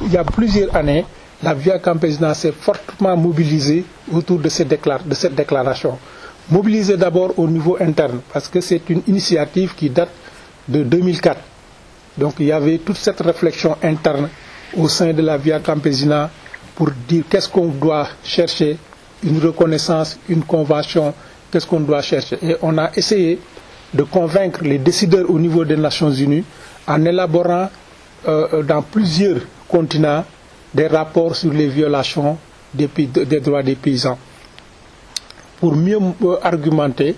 Il y a plusieurs années, la Via Campesina s'est fortement mobilisée autour de cette déclaration. Mobilisée d'abord au niveau interne, parce que c'est une initiative qui date de 2004. Donc il y avait toute cette réflexion interne au sein de la Via Campesina pour dire qu'est-ce qu'on doit chercher, une reconnaissance, une convention, qu'est-ce qu'on doit chercher. Et on a essayé de convaincre les décideurs au niveau des Nations Unies en élaborant dans plusieurs continents des rapports sur les violations des droits des paysans. Pour mieux argumenter,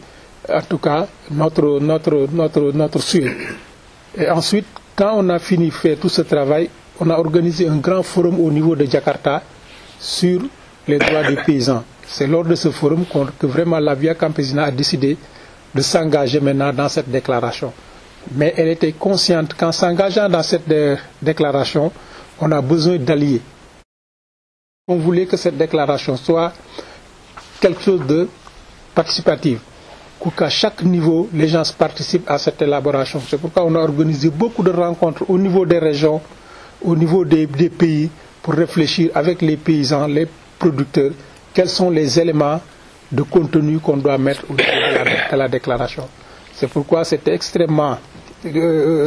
en tout cas, notre souhait. Et ensuite, quand on a fini de faire tout ce travail, on a organisé un grand forum au niveau de Jakarta sur les droits des paysans. C'est lors de ce forum que vraiment la Via Campesina a décidé de s'engager maintenant dans cette déclaration. Mais elle était consciente qu'en s'engageant dans cette déclaration, on a besoin d'alliés. On voulait que cette déclaration soit quelque chose de participatif, qu'à chaque niveau, les gens participent à cette élaboration. C'est pourquoi on a organisé beaucoup de rencontres au niveau des régions, au niveau des pays, pour réfléchir avec les paysans, les producteurs, quels sont les éléments de contenu qu'on doit mettre au niveau de la déclaration. C'est pourquoi c'était extrêmement...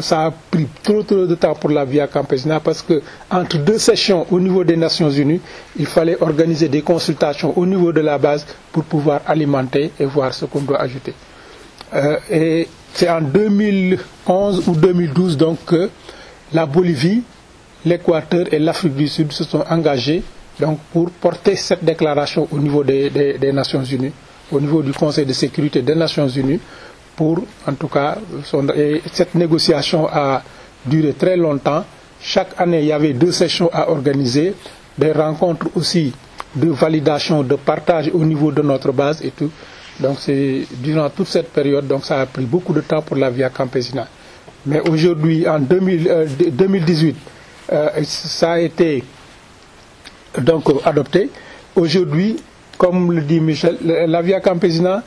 ça a pris trop de temps pour la Via Campesina parce que entre deux sessions au niveau des Nations Unies, il fallait organiser des consultations au niveau de la base pour pouvoir alimenter et voir ce qu'on doit ajouter. Et c'est en 2011 ou 2012 donc que la Bolivie, l'Équateur et l'Afrique du Sud se sont engagés donc, pour porter cette déclaration au niveau des Nations Unies, au niveau du Conseil de sécurité des Nations Unies, pour, en tout cas, cette négociation a duré très longtemps. Chaque année, il y avait 2 sessions à organiser, des rencontres aussi de validation, de partage au niveau de notre base et tout. Donc, c'est durant toute cette période, donc ça a pris beaucoup de temps pour la Via Campesina. Mais aujourd'hui, en 2018, ça a été donc adopté. Aujourd'hui, comme le dit Michel, la Via Campesina